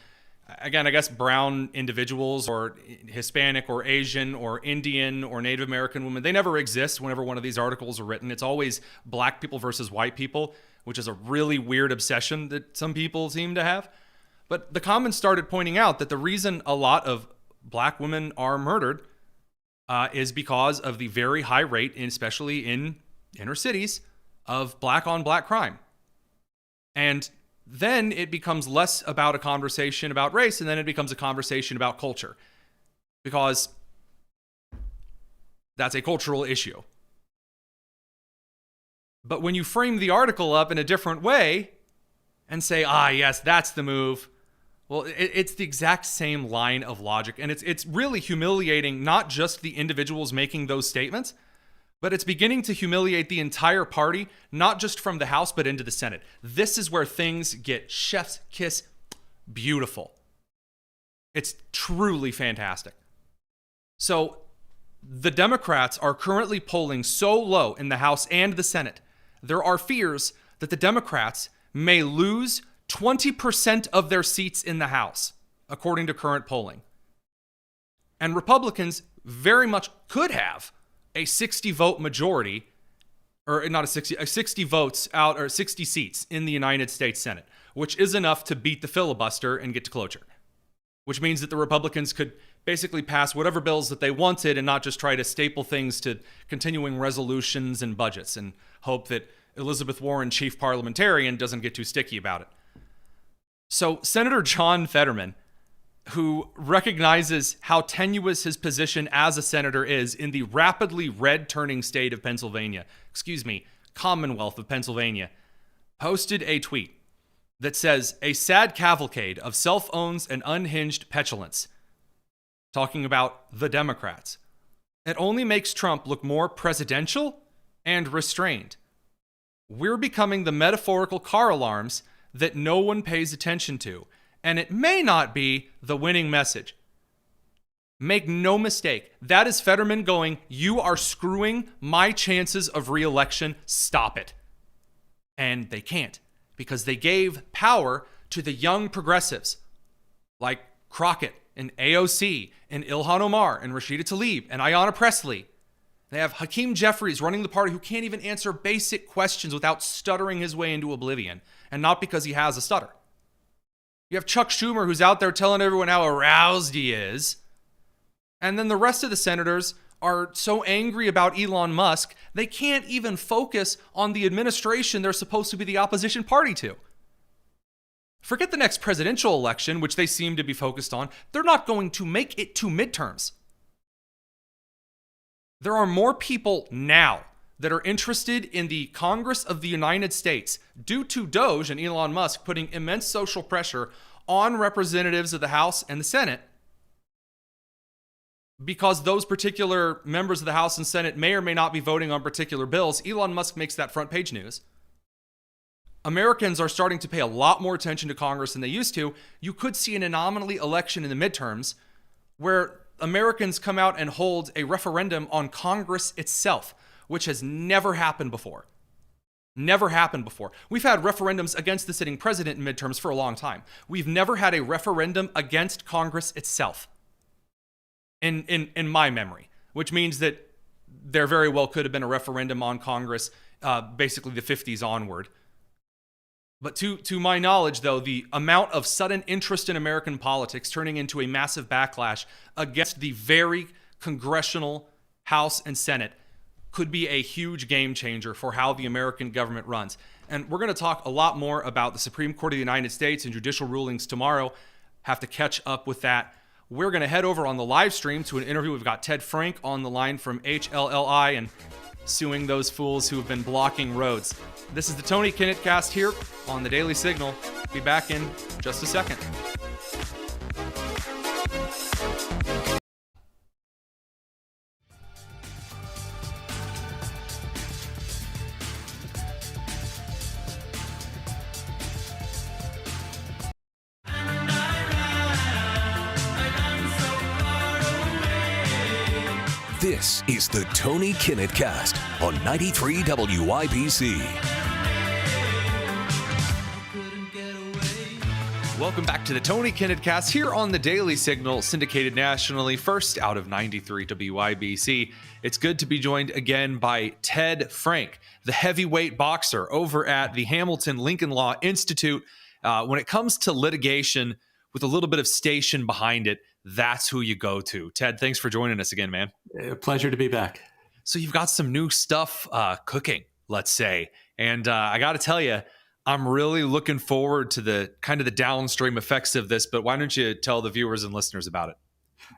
Again, I guess brown individuals or Hispanic or Asian or Indian or Native American women, they never exist whenever one of these articles are written. It's always black people versus white people, which is a really weird obsession that some people seem to have. But the comments started pointing out that the reason a lot of black women are murdered is because of the very high rate, especially in inner cities, of black on black crime. And then it becomes less about a conversation about race, and then it becomes a conversation about culture, because that's a cultural issue. But when you frame the article up in a different way and say, yes, that's the move, well, it's the exact same line of logic. And it's really humiliating, not just the individuals making those statements, but it's beginning to humiliate the entire party, not just from the House, but into the Senate. This is where things get chef's kiss beautiful. It's truly fantastic. So the Democrats are currently polling so low in the House and the Senate. There are fears that the Democrats may lose 20% of their seats in the House, according to current polling. And Republicans very much could have a 60-vote majority, or not a 60 votes out, or 60 seats in the United States Senate, which is enough to beat the filibuster and get to cloture, which means that the Republicans could basically pass whatever bills that they wanted and not just try to staple things to continuing resolutions and budgets and hope that Elizabeth Warren, chief parliamentarian, doesn't get too sticky about it. So Senator John Fetterman, who recognizes how tenuous his position as a senator is in the rapidly red-turning state of Pennsylvania, Commonwealth of Pennsylvania, posted a tweet that says, "A sad cavalcade of self-owns and unhinged petulance," talking about the Democrats. "It only makes Trump look more presidential and restrained. We're becoming the metaphorical car alarms that no one pays attention to, and it may not be the winning message." Make no mistake, that is Fetterman going, "You are screwing my chances of re-election. Stop it." And they can't, because they gave power to the young progressives like Crockett and AOC and Ilhan Omar and Rashida Tlaib and Ayanna Pressley. They have Hakeem Jeffries running the party, who can't even answer basic questions without stuttering his way into oblivion, and not because he has a stutter. You have Chuck Schumer, who's out there telling everyone how aroused he is. And then the rest of the senators are so angry about Elon Musk, they can't even focus on the administration they're supposed to be the opposition party to. Forget the next presidential election, which they seem to be focused on. They're not going to make it to midterms. There are more people now that are interested in the Congress of the United States due to DOGE and Elon Musk putting immense social pressure on representatives of the House and the Senate, because those particular members of the House and Senate may or may not be voting on particular bills. Elon Musk makes that front page news. Americans are starting to pay a lot more attention to Congress than they used to. You could see an anomaly election in the midterms where Americans come out and hold a referendum on Congress itself, which has never happened before. Never happened before. We've had referendums against the sitting president in midterms for a long time. We've never had a referendum against Congress itself in my memory, which means that there very well could have been a referendum on Congress, basically the 50s onward. But to my knowledge, though, the amount of sudden interest in American politics turning into a massive backlash against the very congressional House and Senate could be a huge game changer for how the American government runs. And we're going to talk a lot more about the Supreme Court of the United States and judicial rulings tomorrow. Have to catch up with that. We're going to head over on the live stream to an interview. We've got Ted Frank on the line from HLLI and suing those fools who have been blocking roads. This is the Tony Kinnett Cast here on the Daily Signal. Be back in just a second. This is the Tony Kinnett Cast on 93 WIBC. Welcome back to the Tony Kinnett Cast here on the Daily Signal, syndicated nationally, first out of 93 WIBC. It's good to be joined again by Ted Frank, the heavyweight boxer over at the Hamilton Lincoln Law Institute. When it comes to litigation with a little bit of station behind it, that's who you go to. Ted, thanks for joining us again, man. Pleasure to be back. So you've got some new stuff cooking, let's say. And I got to tell you, I'm really looking forward to the kind of the downstream effects of this, but why don't you tell the viewers and listeners about it?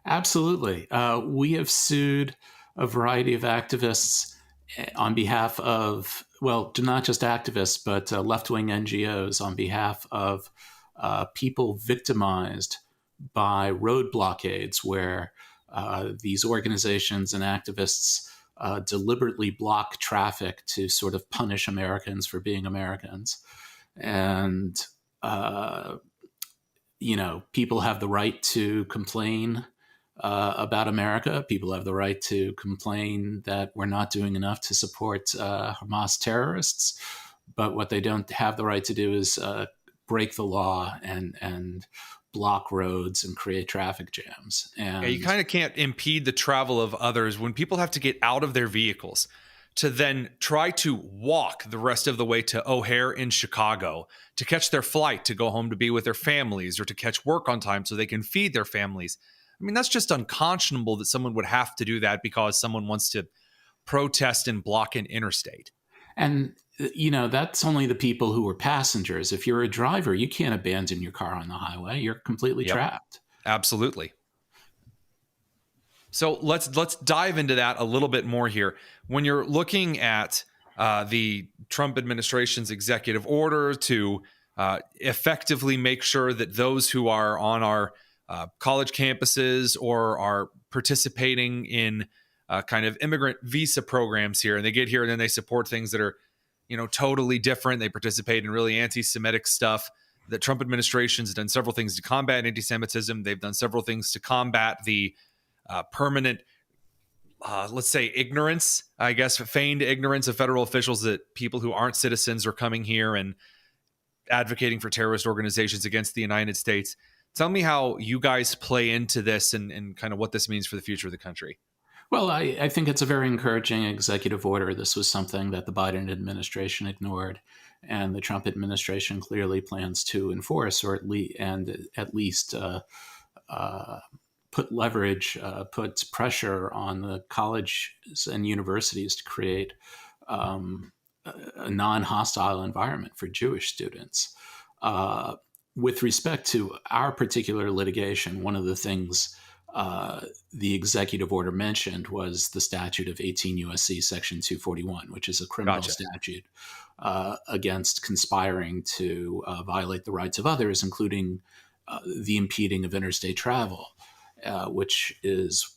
Absolutely. We have sued a variety of activists on behalf of, well, not just activists, but left-wing NGOs on behalf of people victimized by road blockades where these organizations and activists deliberately block traffic to sort of punish Americans for being Americans. And, people have the right to complain about America. People have the right to complain that we're not doing enough to support Hamas terrorists. But what they don't have the right to do is break the law and block roads and create traffic jams. And you kind of can't impede the travel of others when people have to get out of their vehicles to then try to walk the rest of the way to O'Hare in Chicago to catch their flight to go home to be with their families or to catch work on time so they can feed their families. I mean, that's just unconscionable that someone would have to do that because someone wants to protest and block an interstate. And that's only the people who are passengers. If you're a driver, you can't abandon your car on the highway. You're completely trapped. Absolutely. So let's dive into that a little bit more here. When you're looking at the Trump administration's executive order to effectively make sure that those who are on our college campuses or are participating in kind of immigrant visa programs here, and they get here and then they support things that are totally different. They participate in really anti-Semitic stuff. The Trump administration has done several things to combat anti-Semitism. They've done several things to combat the permanent, let's say, ignorance, I guess, feigned ignorance of federal officials that people who aren't citizens are coming here and advocating for terrorist organizations against the United States. Tell me how you guys play into this and kind of what this means for the future of the country. Well, I think it's a very encouraging executive order. This was something that the Biden administration ignored, and the Trump administration clearly plans to enforce, or at least put leverage, put pressure on the colleges and universities to create a non-hostile environment for Jewish students. With respect to our particular litigation, one of the things the executive order mentioned was the statute of 18 U.S.C. Section 241, which is a criminal statute against conspiring to violate the rights of others, including the impeding of interstate travel, which is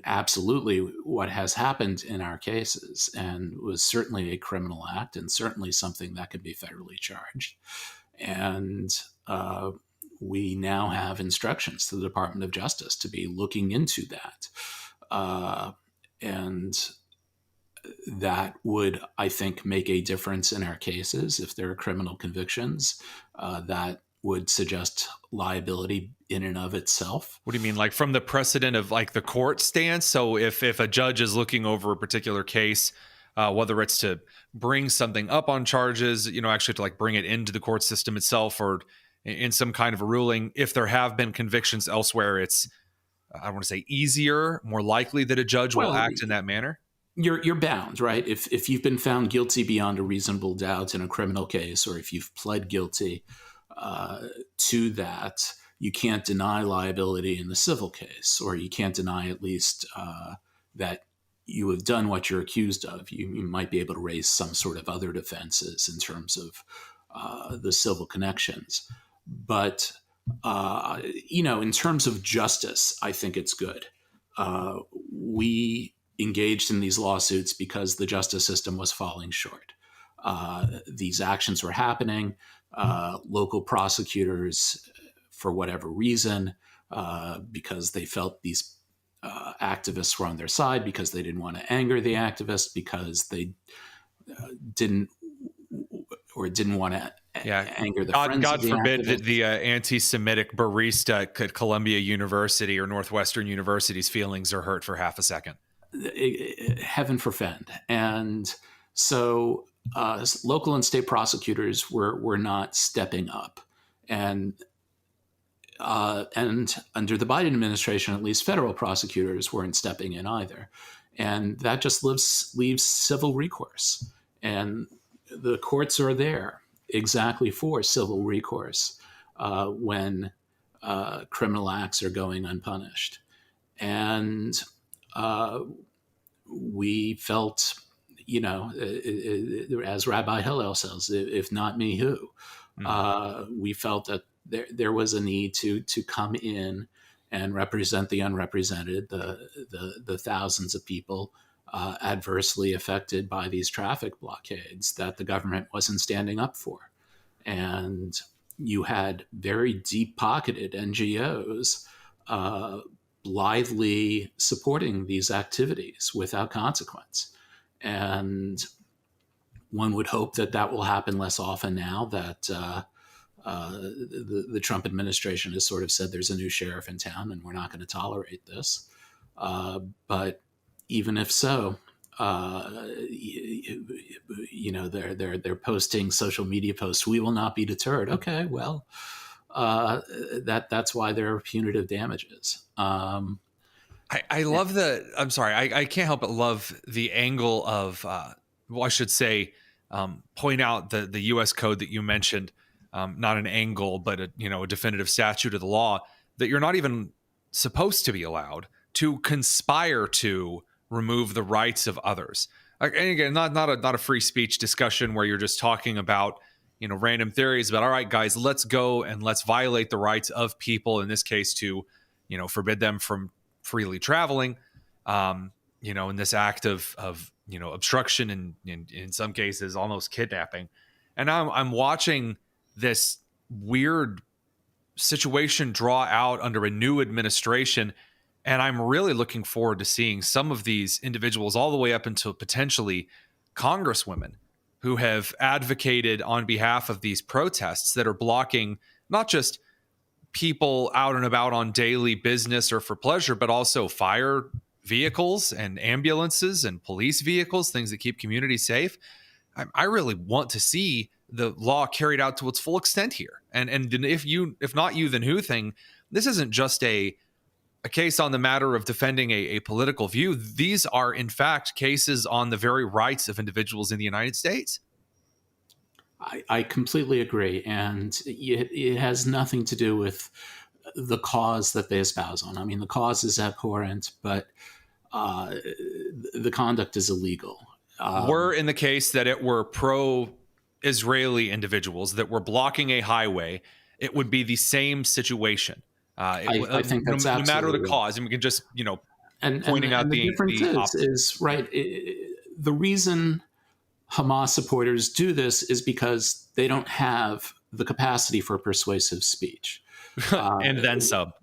absolutely what has happened in our cases, and was certainly a criminal act and certainly something that could be federally charged. And we now have instructions to the Department of Justice to be looking into that. And that would, I think, make a difference in our cases. If there are criminal convictions, that would suggest liability in and of itself. What do you mean, like from the precedent of like the court stance? So if a judge is looking over a particular case, whether it's to bring something up on charges, actually to like bring it into the court system itself, or in some kind of a ruling, if there have been convictions elsewhere, it's, I want to say, easier, more likely that a judge will act in that manner? You're bound, right? If you've been found guilty beyond a reasonable doubt in a criminal case, or if you've pled guilty to that, you can't deny liability in the civil case, or you can't deny at least that you have done what you're accused of. You might be able to raise some sort of other defenses in terms of the civil connections. But, in terms of justice, I think it's good. We engaged in these lawsuits because the justice system was falling short. These actions were happening. Local prosecutors, for whatever reason, because they felt these activists were on their side, because they didn't want to anger the activists, because they didn't want to anger the friends. God of the forbid activists. that the anti-Semitic barista at Columbia University or Northwestern University's feelings are hurt for half a second. Heaven forfend. And so local and state prosecutors were not stepping up. And under the Biden administration, at least federal prosecutors weren't stepping in either. And that just leaves civil recourse. And the courts are there exactly for civil recourse when criminal acts are going unpunished. And we felt, as Rabbi Hillel says, if not me, who? We felt that there was a need to come in and represent the unrepresented, the thousands of people adversely affected by these traffic blockades that the government wasn't standing up for. And you had very deep-pocketed NGOs blithely supporting these activities without consequence. And one would hope that will happen less often now that the Trump administration has sort of said there's a new sheriff in town and we're not going to tolerate this. But even if so, they're posting social media posts. We will not be deterred. Okay, well, that's why there are punitive damages. I love I'm sorry, I can't help but love the angle of, I should say, point out the U.S. code that you mentioned, not an angle, but a definitive statute of the law, that you're not even supposed to be allowed to conspire to remove the rights of others. And again, not a free speech discussion where you're just talking about random theories about, all right, guys, let's go and let's violate the rights of people, in this case to forbid them from freely traveling, in this act of obstruction and in some cases almost kidnapping. And I'm watching this weird situation draw out under a new administration, and I'm really looking forward to seeing some of these individuals all the way up until potentially congresswomen who have advocated on behalf of these protests that are blocking not just people out and about on daily business or for pleasure, but also fire vehicles and ambulances and police vehicles, things that keep communities safe. I really want to see the law carried out to its full extent here. And if not you, then who thing. This isn't just a case on the matter of defending a political view. These are, in fact, cases on the very rights of individuals in the United States. I completely agree. And it has nothing to do with the cause that they espouse on. I mean, the cause is abhorrent, but the conduct is illegal. Were in the case that it were pro-Israeli individuals that were blocking a highway, it would be the same situation. I think that's no matter the absolutely cause, and we can just pointing out the difference is right. The reason Hamas supporters do this is because they don't have the capacity for persuasive speech. And then some.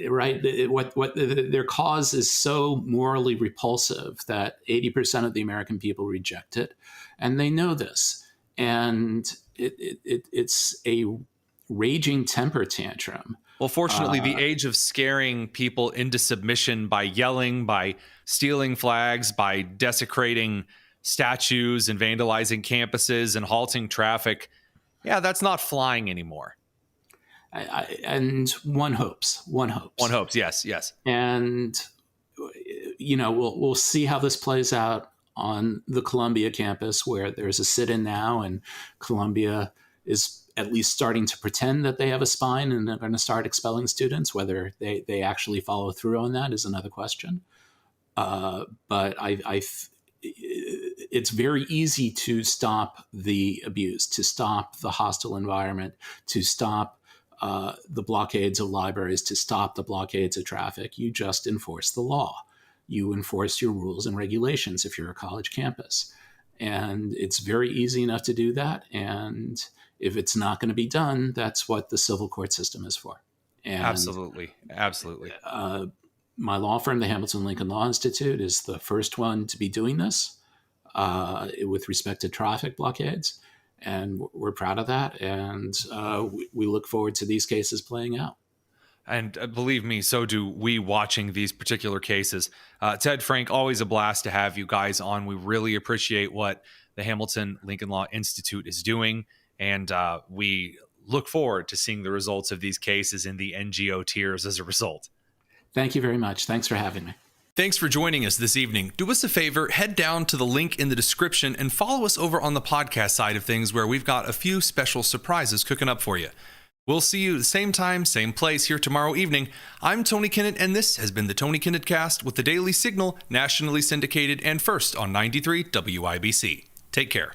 Right. What their cause is so morally repulsive that 80% of the American people reject it. And they know this. And it's a raging temper tantrum. Well, fortunately, the age of scaring people into submission by yelling, by stealing flags, by desecrating statues and vandalizing campuses and halting traffic, that's not flying anymore. And one hopes. Yes. And we'll see how this plays out on the Columbia campus, where there's a sit-in now, and Columbia is at least starting to pretend that they have a spine and they're going to start expelling students. Whether they actually follow through on that is another question. But it's very easy to stop the abuse, to stop the hostile environment, to stop the blockades of libraries, to stop the blockades of traffic. You just enforce the law. You enforce your rules and regulations if you're a college campus. And it's very easy enough to do that. And if it's not going to be done, that's what the civil court system is for. And, absolutely. My law firm, the Hamilton Lincoln Law Institute, is the first one to be doing this with respect to traffic blockades. And we're proud of that. And we look forward to these cases playing out. And believe me, so do we watching these particular cases. Ted, Frank, always a blast to have you guys on. We really appreciate what the Hamilton Lincoln Law Institute is doing. And we look forward to seeing the results of these cases in the NGO tiers as a result. Thank you very much. Thanks for having me. Thanks for joining us this evening. Do us a favor, head down to the link in the description and follow us over on the podcast side of things, where we've got a few special surprises cooking up for you. We'll see you the same time, same place here tomorrow evening. I'm Tony Kinnett, and this has been the Tony Kinnett Cast with the Daily Signal, nationally syndicated and first on 93 WIBC. Take care.